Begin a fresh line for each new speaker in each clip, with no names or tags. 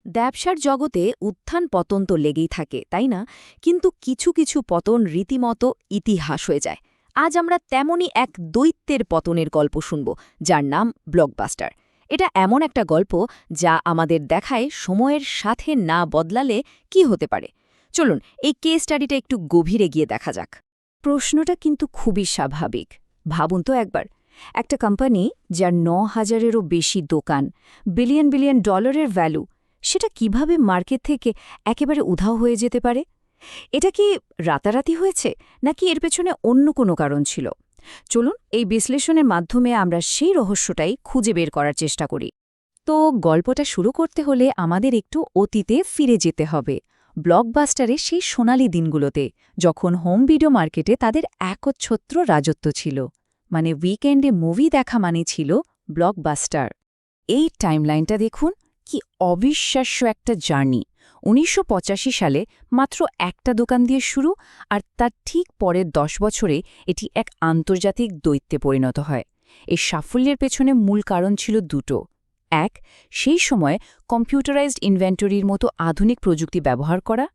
ব্যবসার জগতে উত্থান পতন তো লেগেই থাকে তাই না, কিন্তু কিছু কিছু পতন রীতিমতো ইতিহাস হয়ে যায়। আজ আমরা তেমনই এক দৈত্যের পতনের গল্প শুনব, যার নাম ব্লকবাস্টার। এটা এমন একটা গল্প যা আমাদের দেখায় সময়ের সাথে না বদলালে কি হতে পারে। চলুন এই কেস স্টাডিটা একটু গভীরে গিয়ে দেখা যাক। প্রশ্নটা কিন্তু খুবই স্বাভাবিক। ভাবুন তো একবার, একটা কোম্পানি যার ৯,০০০-এরও বেশি দোকান, বিলিয়ন বিলিয়ন ডলারের ভ্যালু, সেটা কিভাবে মার্কেট থেকে একেবারে উধাও হয়ে যেতে পারে? এটা কি রাতারাতি হয়েছে, নাকি এর পেছনে অন্য কোনো কারণ ছিল? চলুন এই বিশ্লেষণের মাধ্যমে আমরা সেই রহস্যটাই খুঁজে বের করার চেষ্টা করি। তো গল্পটা শুরু করতে হলে আমাদের একটু অতীতে ফিরে যেতে হবে, ব্লকবাস্টারের সেই সোনালি দিনগুলোতে, যখন হোম ভিডিও মার্কেটে তাদের একচ্ছত্র রাজত্ব ছিল। মানে উইকেন্ডে মুভি দেখা মানে ছিল ব্লকবাস্টার। এই টাইমলাইনটা দেখুন, কি অবিশ্বাস্য একটা জার্নি। ১৯৮৫ সালে মাত্র একটা দোকান দিয়ে শুরু, আর তার ঠিক পরের ১০ বছরে এটি এক আন্তর্জাতিক দৈত্যে পরিণত হয়। এই সাফল্যের পেছনে মূল কারণ ছিল দুটো। এক, সেই সময়ে কম্পিউটারাইজড ইনভেন্টরির মতো আধুনিক প্রযুক্তি ব্যবহার করা,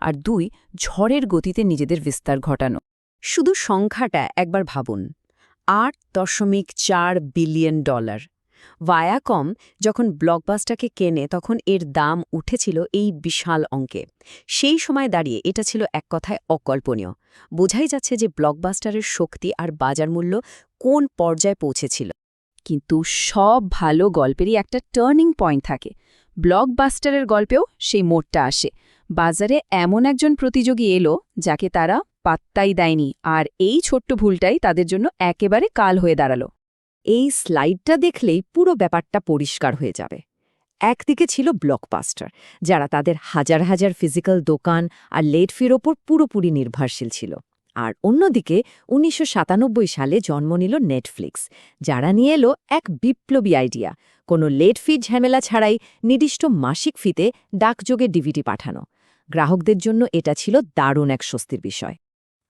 আর দুই, ঝড়ের গতিতে নিজেদের বিস্তার ঘটানো। শুধু সংখ্যাটা একবার ভাবুন, $৮.৪ বিলিয়ন। ভায়াকম যখন ব্লকবাস্টারকে কেনে তখন এর দাম উঠেছিল এই বিশাল অঙ্কে। সেই সময় দাঁড়িয়ে এটা ছিল এক কথায় অকল্পনীয়। বোঝাই যাচ্ছে যে ব্লকবাস্টারের শক্তি আর বাজার মূল্য কোন পর্যায়ে পৌঁছেছিল। কিন্তু সব ভালো গল্পেরই একটা টার্নিং পয়েন্ট থাকে। ব্লকবাস্টারের গল্পেও সেই মোড়টা আসে। বাজারে এমন একজন প্রতিযোগী এলো যাকে তারা পাত্তাই দেয়নি, আর এই ছোট্ট ভুলটাই তাদের জন্য একেবারে কাল হয়ে দাঁড়ালো। এই স্লাইডটা দেখলেই পুরো ব্যাপারটা পরিষ্কার হয়ে যাবে। একদিকে ছিল ব্লকবাস্টার, যারা তাদের হাজার হাজার ফিজিক্যাল দোকান আর লেট ফির ওপর পুরোপুরি নির্ভরশীল ছিল। আর অন্যদিকে ১৯৯৭ সালে জন্ম নিল নেটফ্লিক্স, যারা নিয়ে এলো এক বিপ্লবী আইডিয়া, কোনো লেট ফি ঝামেলা ছাড়াই নির্দিষ্ট মাসিক ফিতে ডাকযোগে ডিভিডি পাঠানো। গ্রাহকদের জন্য এটা ছিল দারুণ এক স্বস্তির বিষয়।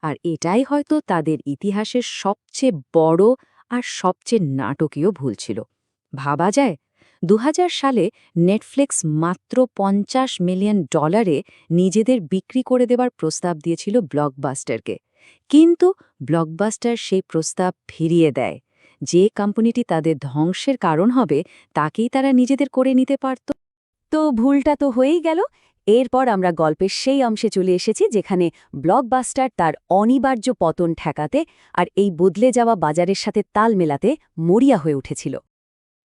আর এটাই হয়তো তাদের ইতিহাসের সবচেয়ে বড় আর সবচেয়ে নাটকীয় ভুল ছিল। ভাবা যায়, ২০০০ সালে নেটফ্লিক্স মাত্র $৫০ মিলিয়ন নিজেদের বিক্রি করে দেবার প্রস্তাব দিয়েছিল ব্লকবাস্টারকে। কিন্তু ব্লকবাস্টার সেই প্রস্তাব ফিরিয়ে দেয়। যে কোম্পানিটি তাদের ধ্বংসের কারণ হবে তাকেই তারা নিজেদের করে নিতে পারত। তো ভুলটা তো হয়েই গেল। এরপর আমরা গল্পের সেই অংশে চলে এসেছি যেখানে ব্লকবাস্টার তার অনিবার্য পতন ঠেকাতে আর এই বদলে যাওয়া বাজারের সাথে তাল মেলাতে মরিয়া হয়ে উঠেছিল।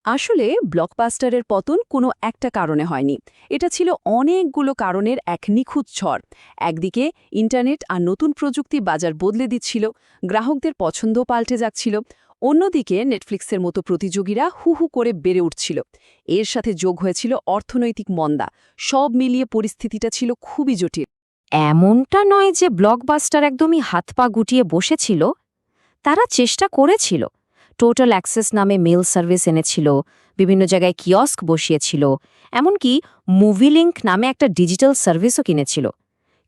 আসলে ব্লকবাস্টারের পতন কোনো একটা কারণে হয়নি, এটা ছিল অনেকগুলো কারণের এক নিখুঁত ঝড়। একদিকে ইন্টারনেট আর নতুন প্রযুক্তি বাজার বদলে দিচ্ছিল, গ্রাহকদের পছন্দও পাল্টে যাচ্ছিল। অন্যদিকে নেটফ্লিক্সের মতো প্রতিযোগীরা হু হু করে বেড়ে উঠছিল। এর সাথে যোগ হয়েছিল অর্থনৈতিক মন্দা। সব মিলিয়ে পরিস্থিতিটা ছিল খুবই জটিল। এমনটা নয় যে ব্লকবাস্টার একদমই হাত পা গুটিয়ে বসেছিল, তারা চেষ্টা করেছিল। টোটাল অ্যাক্সেস নামে মেল সার্ভিস এনেছিল, বিভিন্ন জায়গায় কিয়স্ক বসিয়েছিল, এমনকি মুভি লিঙ্ক নামে একটা ডিজিটাল সার্ভিসও কিনেছিল।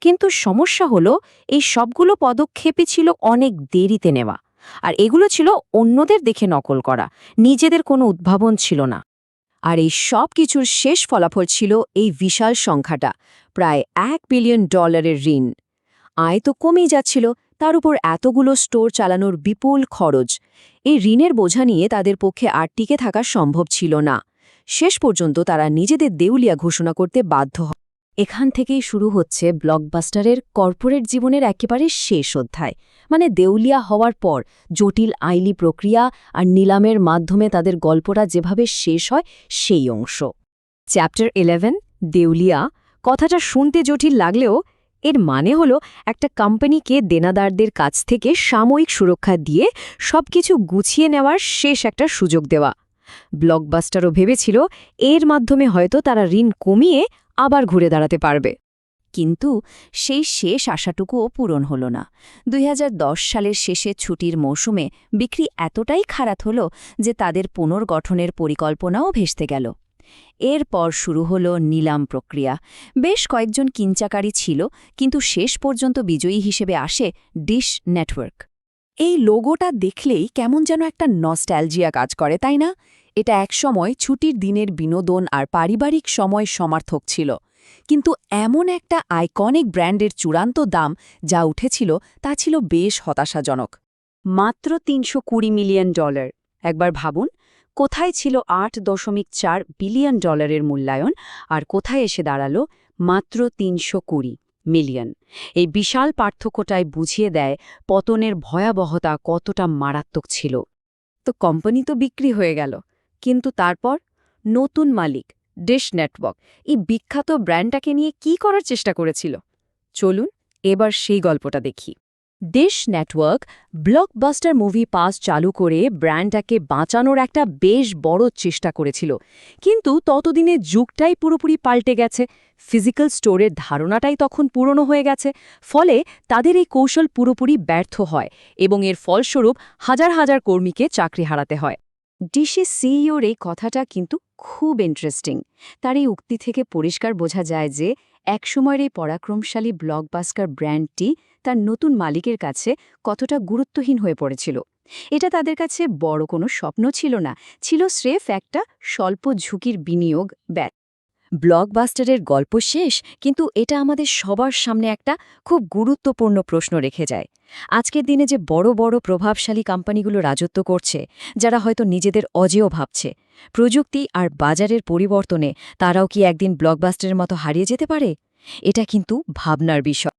কিন্তু সমস্যা হলো, এই সবগুলো পদক্ষেপই ছিল অনেক দেরিতে নেওয়া, আর এগুলো ছিল অন্যদের দেখে নকল করা, নিজেদের কোনো উদ্ভাবন ছিল না। আর এই সব কিছুর শেষ ফলাফল ছিল এই বিশাল সংখ্যাটা, প্রায় $১ বিলিয়ন ঋণ। আয় তো কমেই যাচ্ছিল, তার উপর এতগুলো স্টোর চালানোর বিপুল খরচ। এই ঋণের বোঝা নিয়ে তাদের পক্ষে আর টিকে থাকা সম্ভব ছিল না। শেষ পর্যন্ত তারা নিজেদের দেউলিয়া ঘোষণা করতে বাধ্য হয়। এখান থেকেই শুরু হচ্ছে ব্লকবাস্টারের কর্পোরেট জীবনের একেবারে শেষ অধ্যায়। মানে দেউলিয়া হওয়ার পর জটিল আইনি প্রক্রিয়া আর নিলামের মাধ্যমে তাদের গল্পটা যেভাবে শেষ হয় সেই অংশ। চ্যাপ্টার 11, দেউলিয়া। কথাটা শুনতে জটিল লাগলেও এর মানে হলো একটা কোম্পানিকে দেনাদারদের কাছ থেকে সাময়িক সুরক্ষা দিয়ে সবকিছু গুছিয়ে নেওয়ার শেষ একটা সুযোগ দেওয়া। ব্লকবাস্টারও ভেবেছিল এর মাধ্যমে হয়তো তারা ঋণ কমিয়ে আবার ঘুরে দাঁড়াতে পারবে। কিন্তু সেই শেষ আশাটুকুও পূরণ হল না। ২০১০ সালের শেষে ছুটির মৌসুমে বিক্রি এতটাই খারাপ হল যে তাদের পুনর্গঠনের পরিকল্পনাও ভেস্তে গেল। এরপর শুরু হল নিলাম প্রক্রিয়া। বেশ কয়েকজন কিনচাকারী ছিল, কিন্তু শেষ পর্যন্ত বিজয়ী হিসেবে আসে ডিশ নেটওয়ার্ক। এই লোগোটা দেখলেই কেমন যেন একটা নস্ট্যালজিয়া কাজ করে, তাই না?
এটা একসময় ছুটির দিনের বিনোদন আর পারিবারিক সময় সমার্থক ছিল, কিন্তু এমন একটা আইকনিক ব্র্যান্ডের চূড়ান্ত দাম যা উঠেছিল তা ছিল বেশ হতাশাজনক।
মাত্র $320 মিলিয়ন। একবার ভাবুন, কোথায় ছিল $8.4 বিলিয়ন মূল্যায়ন, আর কোথায় এসে দাঁড়ালো মাত্র 320 মিলিয়ন। এই বিশাল পার্থক্যটাই বুঝিয়ে দেয় পতনের ভয়াবহতা কতটা মারাত্মক ছিল। তো কোম্পানি তো বিক্রি হয়ে গেল, কিন্তু তারপর নতুন মালিক ডিশ নেটওয়ার্ক এই বিখ্যাত ব্র্যান্ডটাকে নিয়ে কি করার চেষ্টা করেছিল? চলুন এবার সেই গল্পটা দেখি। Dish network blockbuster movie pass চালু করে ব্র্যান্ডটাকে বাঁচানোর একটা বেশ বড় চেষ্টা করেছিল, কিন্তু ততদিনে যুগটাই পুরোপুরি পাল্টে গেছে। ফিজিক্যাল স্টোরের ধারণাটাই তখন পুরনো হয়ে গেছে, ফলে তাদের এই কৌশল পুরোপুরি ব্যর্থ হয় এবং এর ফলস্বরূপ হাজার হাজার কর্মীকে চাকরি হারাতে হয়। ডিশের সিইওর এই কথাটা কিন্তু খুব ইন্টারেস্টিং। তার এই উক্তি থেকে পরিষ্কার বোঝা যায় যে একসময়ের এই পরাক্রমশালী ব্লকবাস্টার ব্র্যান্ডটি তার নতুন মালিকের কাছে কতটা গুরুত্বহীন হয়ে পড়েছিল। এটা তাদের কাছে বড় কোনো স্বপ্ন ছিল না, ছিল স্রেফ একটা স্বল্প ঝুঁকির বিনিয়োগ ব্যাট। ব্লকবাস্টারের গল্প শেষ, কিন্তু এটা আমাদের সবার সামনে একটা খুব গুরুত্বপূর্ণ প্রশ্ন রেখে যায়। আজকের দিনে যে বড় বড় প্রভাবশালী কোম্পানিগুলো রাজত্ব করছে, যারা হয়তো নিজেদের অজেয় ভাবছে, প্রযুক্তি আর বাজারের পরিবর্তনে তারাও কি একদিন ব্লকবাস্টারের মতো হারিয়ে যেতে পারে? এটা কিন্তু ভাবনার বিষয়।